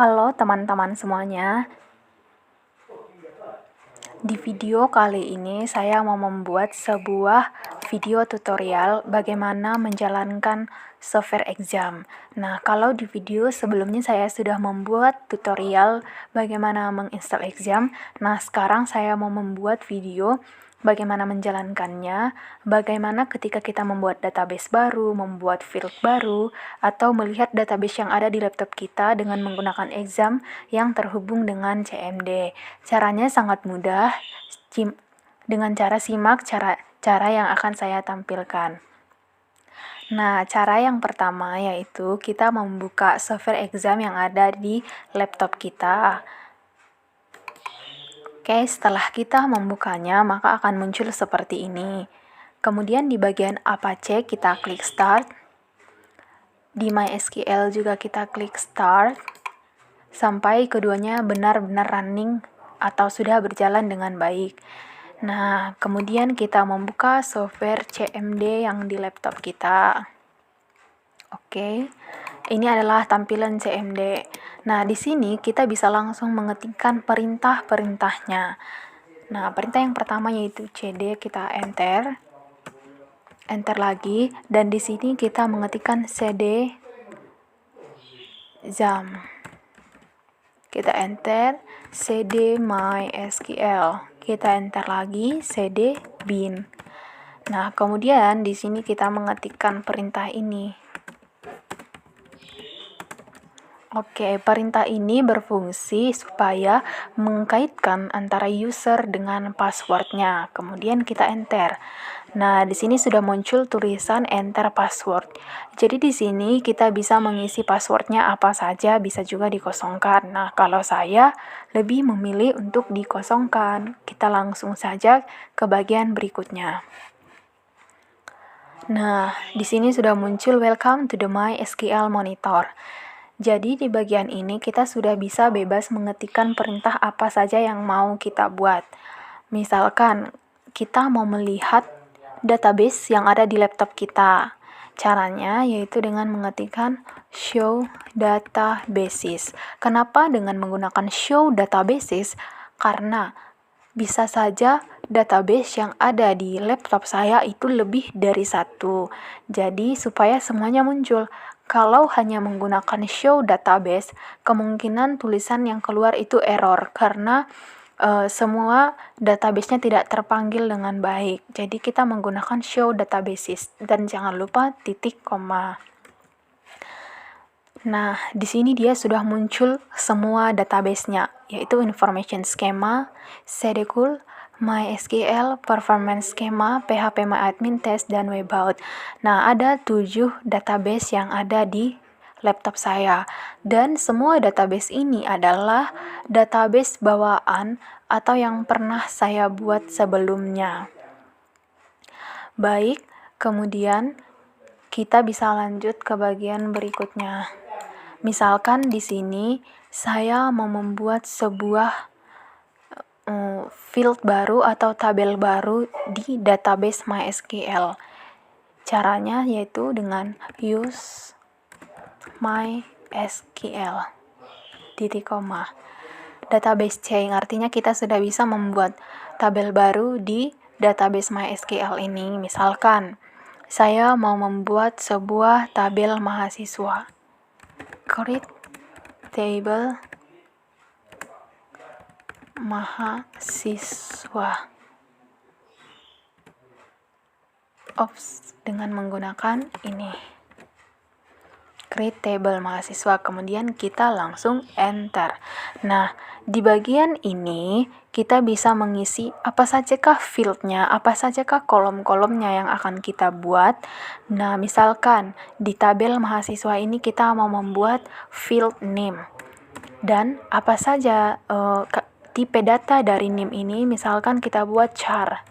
Halo teman-teman semuanya. Di video kali ini saya mau membuat sebuah video tutorial bagaimana menjalankan software exam. Nah, kalau di video sebelumnya saya sudah membuat tutorial bagaimana menginstal exam. Nah, sekarang saya mau membuat video bagaimana menjalankannya, bagaimana ketika kita membuat database baru, membuat field baru, atau melihat database yang ada di laptop kita dengan menggunakan exam yang terhubung dengan CMD. Caranya sangat mudah, dengan cara simak cara yang akan saya tampilkan. Nah, cara yang pertama yaitu kita membuka software exam yang ada di laptop kita. Oke, setelah kita membukanya, maka akan muncul seperti ini. Kemudian di bagian Apache kita klik Start. Di MySQL juga kita klik Start. Sampai keduanya benar-benar running atau sudah berjalan dengan baik. Nah, kemudian kita membuka software CMD yang di laptop kita. Oke, ini adalah tampilan CMD. Nah, di sini kita bisa langsung mengetikkan perintah-perintahnya. Nah, perintah yang pertama yaitu cd, kita enter lagi, dan di sini kita mengetikkan cd exam. Kita enter cd mysql. Kita enter lagi cd bin. Nah, kemudian di sini kita mengetikkan perintah ini. Oke, perintah ini berfungsi supaya mengkaitkan antara user dengan passwordnya. Kemudian kita enter. Nah, di sini sudah muncul tulisan enter password. Jadi di sini kita bisa mengisi passwordnya apa saja, bisa juga dikosongkan. Nah, kalau saya lebih memilih untuk dikosongkan. Kita langsung saja ke bagian berikutnya. Nah, di sini sudah muncul welcome to the MySQL Monitor. Jadi di bagian ini kita sudah bisa bebas mengetikkan perintah apa saja yang mau kita buat. Misalkan kita mau melihat database yang ada di laptop kita. Caranya yaitu dengan mengetikkan show databases. Kenapa dengan menggunakan show databases? Karena bisa saja database yang ada di laptop saya itu lebih dari satu. Jadi supaya semuanya muncul. Kalau hanya menggunakan show database, kemungkinan tulisan yang keluar itu error karena semua database-nya tidak terpanggil dengan baik. Jadi kita menggunakan show databases dan jangan lupa titik koma. Nah, di sini dia sudah muncul semua database-nya, yaitu Information Schema, Cdcool, MySQL, Performance Schema, PHP MyAdmin Test, dan Webout. Nah, ada 7 database yang ada di laptop saya. Dan semua database ini adalah database bawaan atau yang pernah saya buat sebelumnya. Baik, kemudian kita bisa lanjut ke bagian berikutnya. Misalkan di sini saya mau membuat sebuah field baru atau tabel baru di database MySQL. Caranya yaitu dengan use MySQL titik koma database change, artinya kita sudah bisa membuat tabel baru di database MySQL ini. Misalkan saya mau membuat sebuah tabel mahasiswa, create table mahasiswa. Dengan menggunakan ini. Create table mahasiswa, kemudian kita langsung enter. Nah, di bagian ini kita bisa mengisi apa sajakah fieldnya, apa sajakah kolom-kolomnya yang akan kita buat. Nah, misalkan di tabel mahasiswa ini kita mau membuat field name. Dan apa saja tipe data dari name ini, misalkan kita buat char,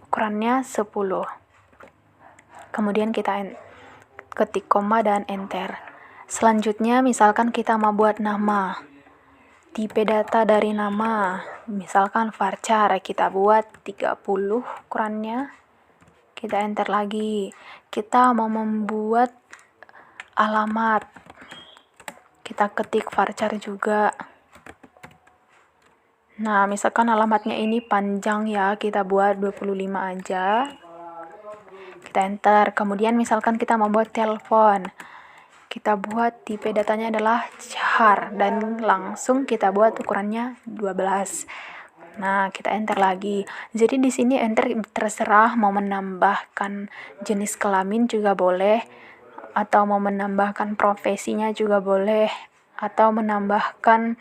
ukurannya 10. Kemudian kita ketik koma dan enter. Selanjutnya misalkan kita mau buat nama. Tipe data dari nama, misalkan varchar, kita buat 30 ukurannya. Kita enter lagi. Kita mau membuat alamat. kita ketik varchar juga. Nah, misalkan alamatnya ini panjang ya, kita buat 25 aja. Kita enter. Kemudian misalkan kita membuat telepon. Kita buat tipe datanya adalah char dan langsung kita buat ukurannya 12. Nah, kita enter lagi. Jadi di sini enter terserah mau menambahkan jenis kelamin juga boleh, atau mau menambahkan profesinya juga boleh, atau menambahkan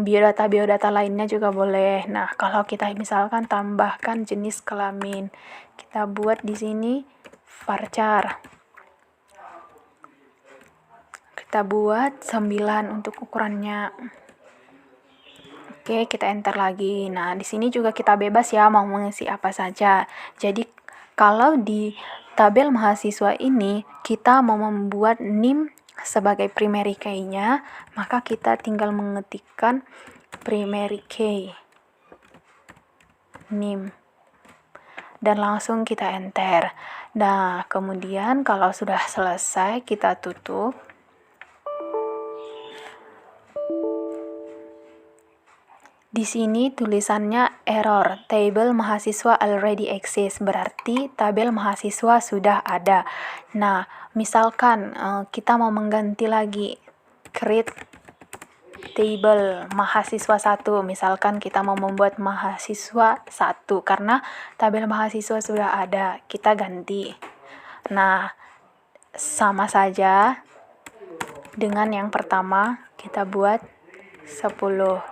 biodata lainnya juga boleh. Nah, kalau kita misalkan tambahkan jenis kelamin, kita buat di sini varchar. Kita buat 9 untuk ukurannya. Oke, kita enter lagi. Nah, di sini juga kita bebas ya mau mengisi apa saja. Jadi, kalau di tabel mahasiswa ini kita mau membuat NIM sebagai primary key-nya, maka kita tinggal mengetikkan primary key NIM dan langsung kita enter. Nah, kemudian kalau sudah selesai kita tutup. Di sini tulisannya error, table mahasiswa already exists, berarti tabel mahasiswa sudah ada. Nah, misalkan kita mau mengganti lagi, create table mahasiswa 1, misalkan kita mau membuat mahasiswa 1, karena tabel mahasiswa sudah ada, kita ganti. Nah, sama saja dengan yang pertama, kita buat 10.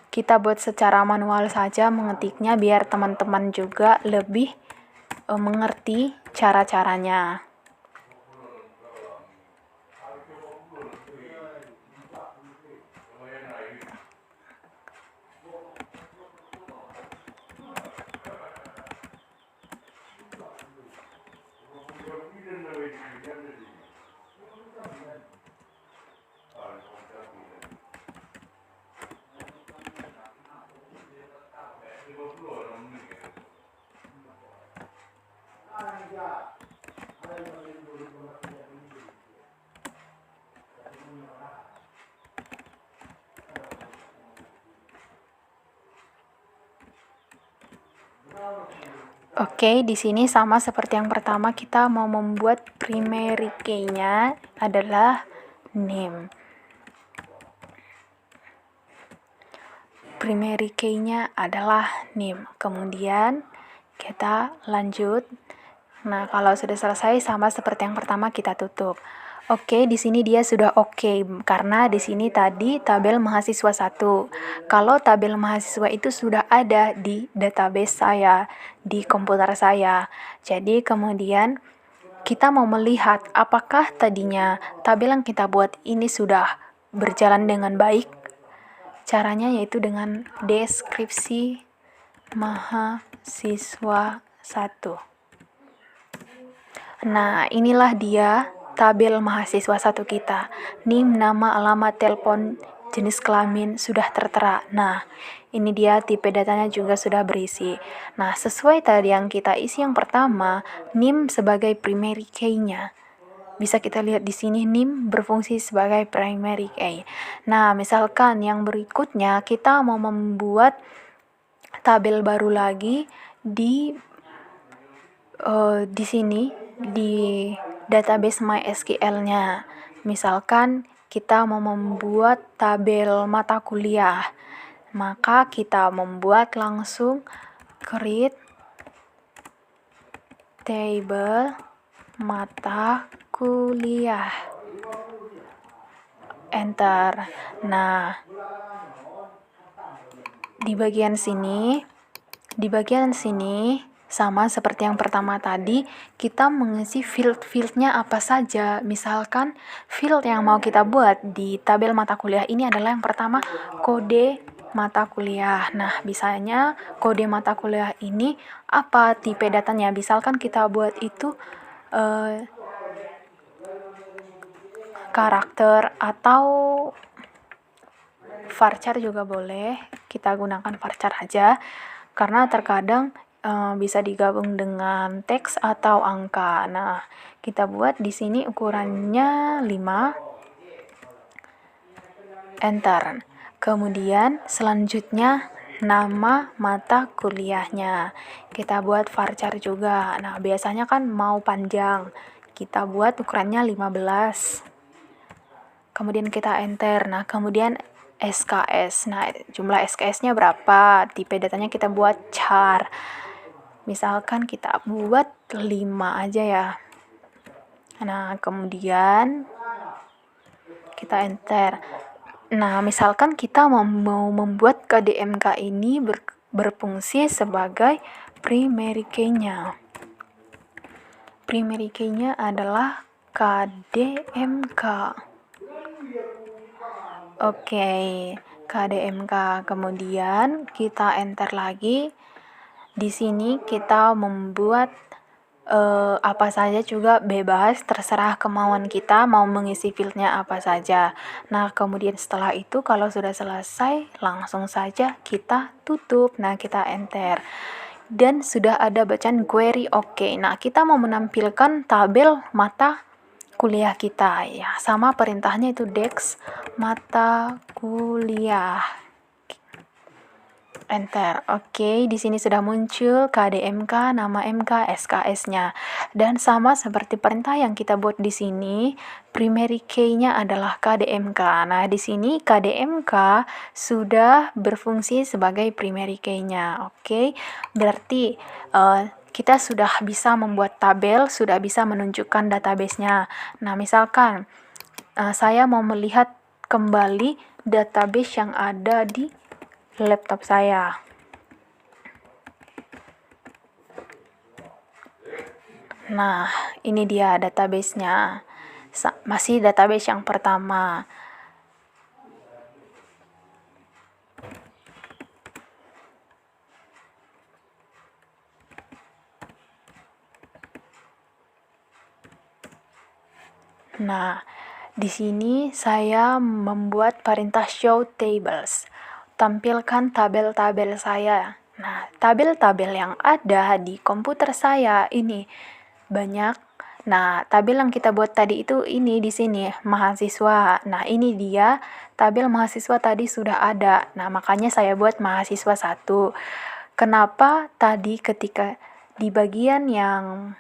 Kita buat secara manual saja mengetiknya biar teman-teman juga lebih mengerti cara-caranya. Oke, di sini sama seperti yang pertama, kita mau membuat primary key-nya adalah name. Primary key-nya adalah name. Kemudian kita lanjut. Nah, kalau sudah selesai sama seperti yang pertama kita tutup. Oke, di sini dia sudah oke, karena di sini tadi tabel mahasiswa 1. Kalau tabel mahasiswa itu sudah ada di database saya, di komputer saya. Jadi kemudian kita mau melihat apakah tadinya tabel yang kita buat ini sudah berjalan dengan baik. Caranya yaitu dengan deskripsi mahasiswa 1. Nah, inilah dia tabel mahasiswa 1 kita. NIM, nama, alamat, telepon, jenis kelamin sudah tertera. Nah, ini dia tipe datanya juga sudah berisi. Nah, sesuai tadi yang kita isi yang pertama, NIM sebagai primary key-nya. Bisa kita lihat di sini NIM berfungsi sebagai primary key. Nah, misalkan yang berikutnya kita mau membuat tabel baru lagi di sini di database MySQL-nya. Misalkan kita mau membuat tabel mata kuliah, maka kita membuat langsung create table mata kuliah. Enter. Nah, di bagian sini sama seperti yang pertama tadi, kita mengisi field-fieldnya apa saja. Misalkan field yang mau kita buat di tabel mata kuliah ini adalah yang pertama kode mata kuliah. Nah, bisanya kode mata kuliah ini apa tipe datanya. Misalkan kita buat itu karakter atau varchar juga boleh. Kita gunakan varchar aja. Karena terkadang bisa digabung dengan teks atau angka. Nah, kita buat di sini ukurannya 5, enter. Kemudian selanjutnya nama mata kuliahnya. Kita buat varchar juga. Nah, biasanya kan mau panjang. Kita buat ukurannya 15. Kemudian kita enter. Nah, kemudian SKS. Nah, jumlah SKS-nya berapa? Tipe datanya kita buat char. Misalkan kita buat 5 aja ya. Nah, kemudian kita enter. Nah, misalkan kita mau membuat KDMK ini berfungsi sebagai primary key-nya. Primary key-nya adalah KDMK. Oke, KDMK. Kemudian kita enter lagi. Di sini kita membuat apa saja juga bebas, terserah kemauan kita mau mengisi fieldnya apa saja. Nah, kemudian setelah itu kalau sudah selesai, langsung saja kita tutup. Nah, kita enter. Dan sudah ada bacaan query oke. Nah, kita mau menampilkan tabel mata kuliah kita ya. Sama perintahnya itu dex mata kuliah. Enter. Oke, di sini sudah muncul KDMK, nama MK, SKS-nya. Dan sama seperti perintah yang kita buat di sini, primary key-nya adalah KDMK. Nah, di sini KDMK sudah berfungsi sebagai primary key-nya. Oke, berarti kita sudah bisa membuat tabel, sudah bisa menunjukkan database-nya. Nah, misalkan saya mau melihat kembali database yang ada di laptop saya. Nah, ini dia database-nya. Masih database yang pertama. Nah, di sini saya membuat perintah show tables. Tampilkan tabel-tabel saya. Nah, tabel-tabel yang ada di komputer saya ini banyak. Nah, tabel yang kita buat tadi itu ini di sini mahasiswa. Nah, ini dia tabel mahasiswa tadi sudah ada. Nah, makanya saya buat mahasiswa 1. Kenapa tadi ketika di bagian yang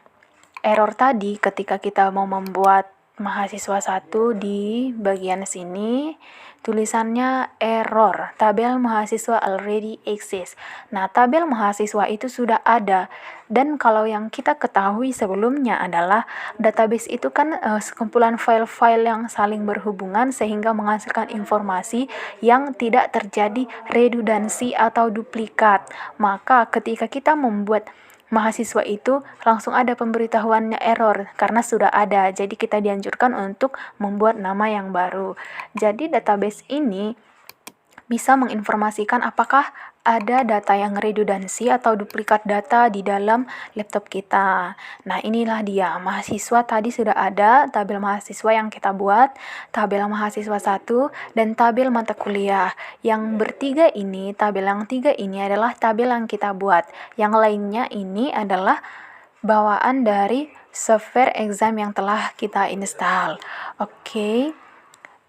error tadi ketika kita mau membuat mahasiswa 1 di bagian sini tulisannya error, tabel mahasiswa already exists. Nah, tabel mahasiswa itu sudah ada. Dan kalau yang kita ketahui sebelumnya adalah database itu kan sekumpulan file-file yang saling berhubungan sehingga menghasilkan informasi yang tidak terjadi redundansi atau duplikat. Maka ketika kita membuat mahasiswa itu langsung ada pemberitahuannya error karena sudah ada. Jadi kita dianjurkan untuk membuat nama yang baru. Jadi database ini bisa menginformasikan apakah ada data yang redundansi atau duplikat data di dalam laptop kita. Nah, inilah dia. Mahasiswa tadi sudah ada, tabel mahasiswa yang kita buat, tabel mahasiswa 1, dan tabel mata kuliah. Yang bertiga ini, tabel yang 3 ini adalah tabel yang kita buat. Yang lainnya ini adalah bawaan dari software exam yang telah kita install. Oke.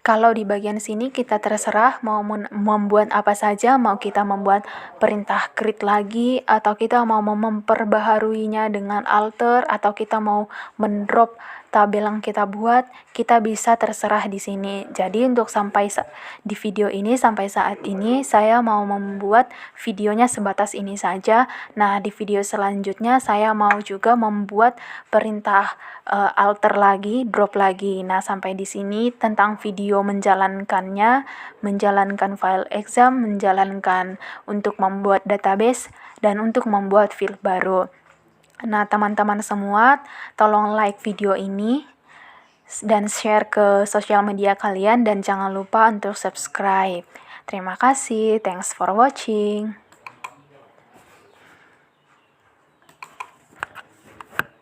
Kalau di bagian sini kita terserah mau membuat apa saja, mau kita membuat perintah create lagi, atau kita mau memperbaharuinya dengan alter, atau kita mau mendrop tabel yang kita buat, kita bisa terserah di sini. Jadi untuk di video ini sampai saat ini saya mau membuat videonya sebatas ini saja. Nah, di video selanjutnya saya mau juga membuat perintah alter lagi, drop lagi. Nah, sampai di sini tentang video menjalankannya, menjalankan file exam, menjalankan untuk membuat database, dan untuk membuat field baru. Nah, teman-teman semua, tolong like video ini dan share ke sosial media kalian, dan jangan lupa untuk subscribe. Terima kasih, thanks for watching.